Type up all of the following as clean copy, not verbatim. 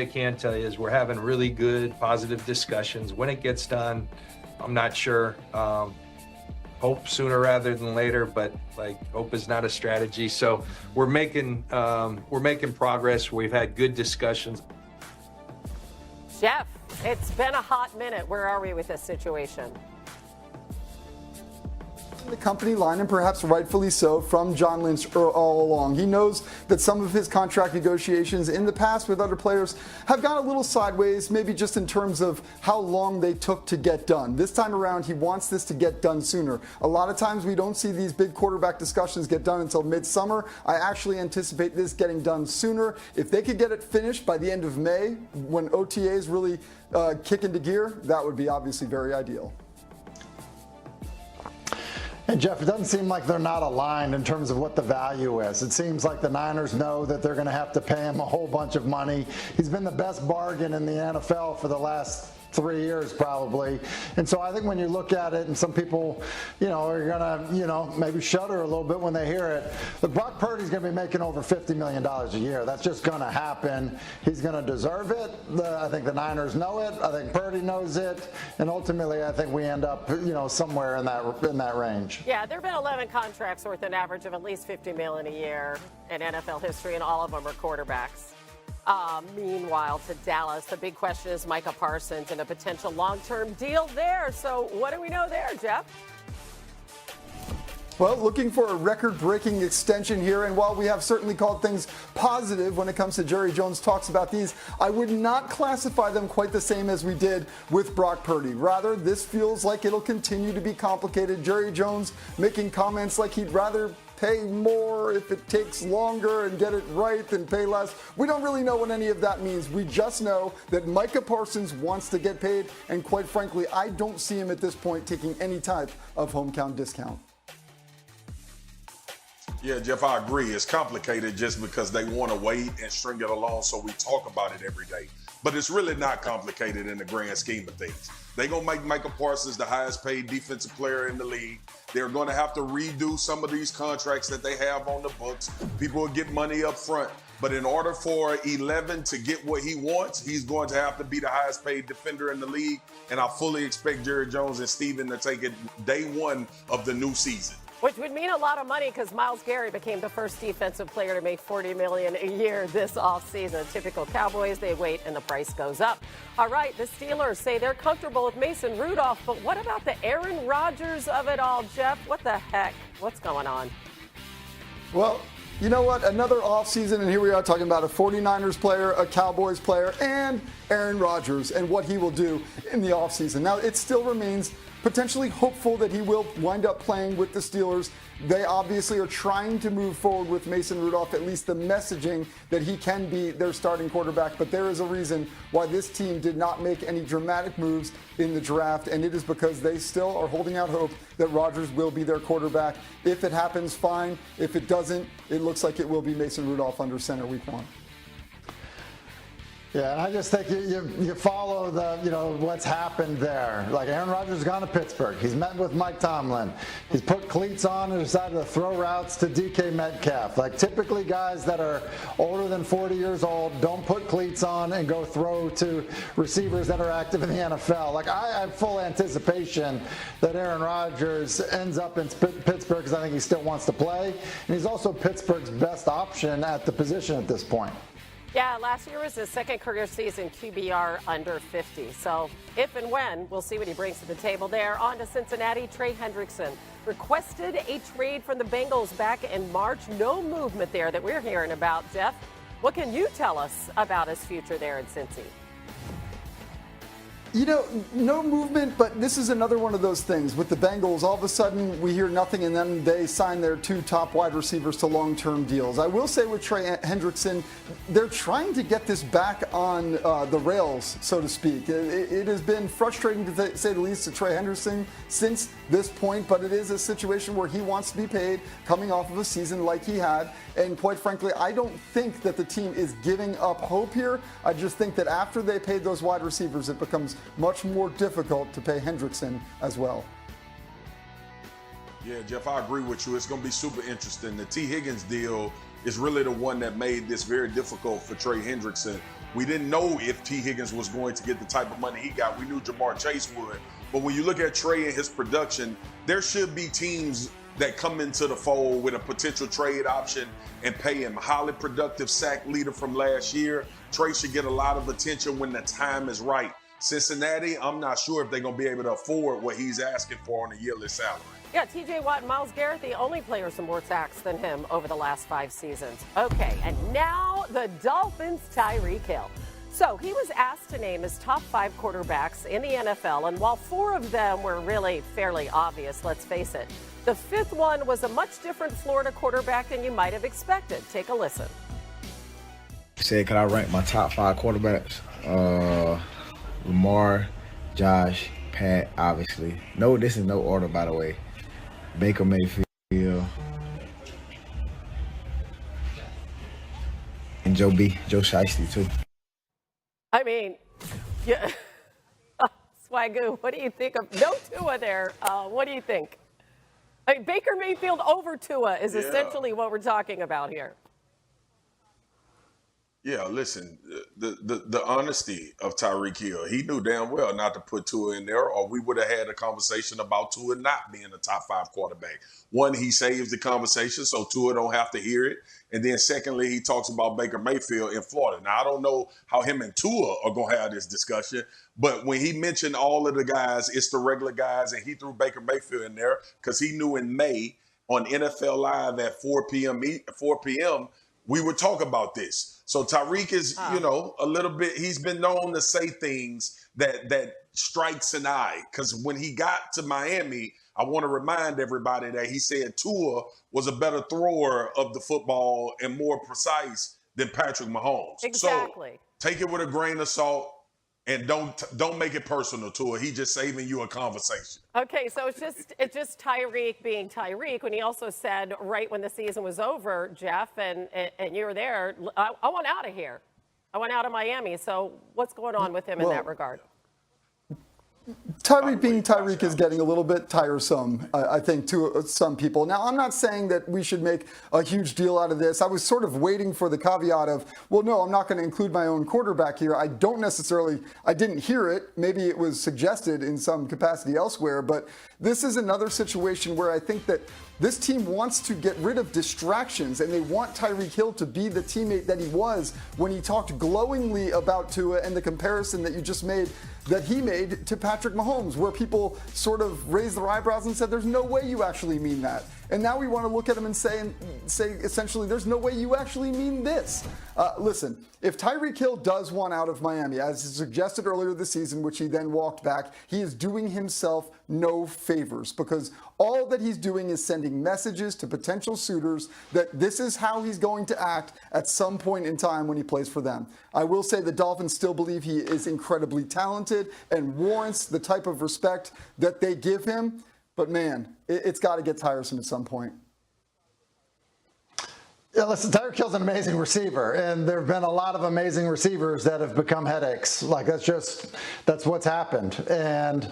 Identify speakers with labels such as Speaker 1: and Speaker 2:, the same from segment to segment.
Speaker 1: I can tell you is we're having really good, positive discussions. When it gets done, I'm not sure. Hope sooner rather than later, but hope is not a strategy. So we're making progress. We've had good discussions.
Speaker 2: Jeff, it's been a hot minute. Where are we with this situation?
Speaker 3: The company line, and perhaps rightfully so, from John Lynch all along. He knows that some of his contract negotiations in the past with other players have gone a little sideways, maybe just in terms of how long they took to get done. This time around, he wants this to get done sooner. A lot of times we don't see these big quarterback discussions get done until midsummer. I actually anticipate this getting done sooner. If they could get it finished by the end of May, when OTAs really kick into gear, that would be obviously very ideal.
Speaker 4: And Jeff, it doesn't seem like they're not aligned in terms of what the value is. It seems like the Niners know that they're going to have to pay him a whole bunch of money. He's been the best bargain in the NFL for the last 3 years probably. And so I think when you look at it, and some people, are going to, maybe shudder a little bit when they hear it. But Brock Purdy's going to be making over $50 million a year. That's just going to happen. He's going to deserve it. I think the Niners know it. I think Purdy knows it. And ultimately, I think we end up, somewhere in that range.
Speaker 2: Yeah, there have been 11 contracts worth an average of at least $50 million a year in NFL history, and all of them are quarterbacks. Meanwhile, to Dallas, the big question is Micah Parsons and a potential long-term deal there. So what do we know there, Jeff?
Speaker 3: Well, looking for a record-breaking extension here, and while we have certainly called things positive when it comes to Jerry Jones' talks about these, I would not classify them quite the same as we did with Brock Purdy. Rather, this feels like it'll continue to be complicated. Jerry Jones making comments like he'd rather pay more if it takes longer and get it right than pay less. We don't really know what any of that means. We just know that Micah Parsons wants to get paid, and quite frankly, I don't see him at this point taking any type of hometown discount.
Speaker 5: Yeah, Jeff, I agree. It's complicated just because they want to wait and string it along so we talk about it every day. But it's really not complicated in the grand scheme of things. They're going to make Micah Parsons the highest paid defensive player in the league. They're going to have to redo some of these contracts that they have on the books. People will get money up front. But in order for 11 to get what he wants, he's going to have to be the highest paid defender in the league. And I fully expect Jerry Jones and Steven to take it day one of the new season.
Speaker 2: Which would mean a lot of money because Myles Garrett became the first defensive player to make $40 million a year this offseason. Typical Cowboys, they wait and the price goes up. All right, the Steelers say they're comfortable with Mason Rudolph, but what about the Aaron Rodgers of it all, Jeff? What the heck? What's going on?
Speaker 3: Well, you know what? Another offseason, and here we are talking about a 49ers player, a Cowboys player, and Aaron Rodgers and what he will do in the offseason. Now, it still remains potentially hopeful that he will wind up playing with the Steelers. They obviously are trying to move forward with Mason Rudolph, at least the messaging that he can be their starting quarterback. But there is a reason why this team did not make any dramatic moves in the draft, and it is because they still are holding out hope that Rodgers will be their quarterback. If it happens, fine. If it doesn't, it looks like it will be Mason Rudolph under center week one.
Speaker 4: Yeah, and I just think you follow what's happened there. Like Aaron Rodgers has gone to Pittsburgh. He's met with Mike Tomlin. He's put cleats on and decided to throw routes to DK Metcalf. Like typically guys that are older than 40 years old don't put cleats on and go throw to receivers that are active in the NFL. Like I have full anticipation that Aaron Rodgers ends up in Pittsburgh because I think he still wants to play. And he's also Pittsburgh's best option at the position at this point.
Speaker 2: Yeah, last year was his second career season QBR under 50. So if and when, we'll see what he brings to the table there. On to Cincinnati, Trey Hendrickson requested a trade from the Bengals back in March. No movement there that we're hearing about, Jeff. What can you tell us about his future there in Cincy?
Speaker 3: No movement, but this is another one of those things. With the Bengals, all of a sudden we hear nothing, and then they sign their two top wide receivers to long-term deals. I will say with Trey Hendrickson, they're trying to get this back on the rails, so to speak. It has been frustrating, to say the least, to Trey Hendrickson since this point, but it is a situation where he wants to be paid coming off of a season like he had. And quite frankly, I don't think that the team is giving up hope here. I just think that after they paid those wide receivers, it becomes much more difficult to pay Hendrickson as well.
Speaker 5: Yeah, Jeff, I agree with you. It's going to be super interesting. The T. Higgins deal is really the one that made this very difficult for Trey Hendrickson We didn't know if T. Higgins was going to get the type of money he got. We knew Jamar Chase would. But when you look at Trey and his production, there should be teams that come into the fold with a potential trade option and pay him. Highly productive sack leader from last year. Trey should get a lot of attention when the time is right. Cincinnati, I'm not sure if they're going to be able to afford what he's asking for on a yearly salary.
Speaker 2: Yeah, TJ Watt and Myles Garrett, the only players with more sacks than him over the last 5 seasons. Okay, and now the Dolphins' Tyreek Hill. So he was asked to name his top 5 quarterbacks in the NFL, and while 4 of them were really fairly obvious, let's face it, the 5th one was a much different Florida quarterback than you might have expected. Take a listen.
Speaker 6: Said, could I rank my top 5 quarterbacks? Lamar, Josh, Pat, obviously. No, this is no order, by the way. Baker Mayfield, and Joe Shiesty, too.
Speaker 2: I mean, yeah. Swagu, what do you think of no Tua there? What do you think? I mean, Baker Mayfield over Tua is essentially what we're talking about here.
Speaker 5: Yeah, listen, the honesty of Tyreek Hill, he knew damn well not to put Tua in there, or we would have had a conversation about Tua not being a top 5 quarterback. One, he saves the conversation so Tua don't have to hear it. And then secondly, he talks about Baker Mayfield in Florida. Now, I don't know how him and Tua are going to have this discussion, but when he mentioned all of the guys, it's the regular guys, and he threw Baker Mayfield in there because he knew in May on NFL Live at 4 p.m., we would talk about this. So Tyreek is, you know, a little bit, he's been known to say things that strikes an eye. Because when he got to Miami, I want to remind everybody that he said Tua was a better thrower of the football and more precise than Patrick Mahomes.
Speaker 2: Exactly.
Speaker 5: So take it with a grain of salt. And don't make it personal to it. He's just saving you a conversation.
Speaker 2: Okay, so it's just Tyreek being Tyreek when he also said right when the season was over, Jeff, and you were there, I want out of here. I want out of Miami. So what's going on with him in that regard?
Speaker 3: Tyreek being Tyreek is getting a little bit tiresome, I think, to some people. Now, I'm not saying that we should make a huge deal out of this. I was sort of waiting for the caveat of, well, no, I'm not going to include my own quarterback here. I didn't hear it. Maybe it was suggested in some capacity elsewhere, but this is another situation where I think that this team wants to get rid of distractions, and they want Tyreek Hill to be the teammate that he was when he talked glowingly about Tua and the comparison that you just made, that he made to Patrick Mahomes, where people sort of raised their eyebrows and said, there's no way you actually mean that. And now we want to look at him and say essentially, there's no way you actually mean this. Listen, if Tyreek Hill does want out of Miami, as suggested earlier this season, which he then walked back, he is doing himself no favors, because all that he's doing is sending messages to potential suitors that this is how he's going to act at some point in time when he plays for them. I will say the Dolphins still believe he is incredibly talented and warrants the type of respect that they give him. But man, it's got to get tiresome at some point.
Speaker 4: Yeah, listen, Tyreek Hill's an amazing receiver, and there have been a lot of amazing receivers that have become headaches. Like, that's what's happened. And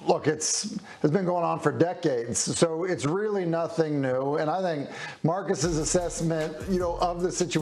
Speaker 4: look, it's been going on for decades, so it's really nothing new. And I think Marcus's assessment, of the situation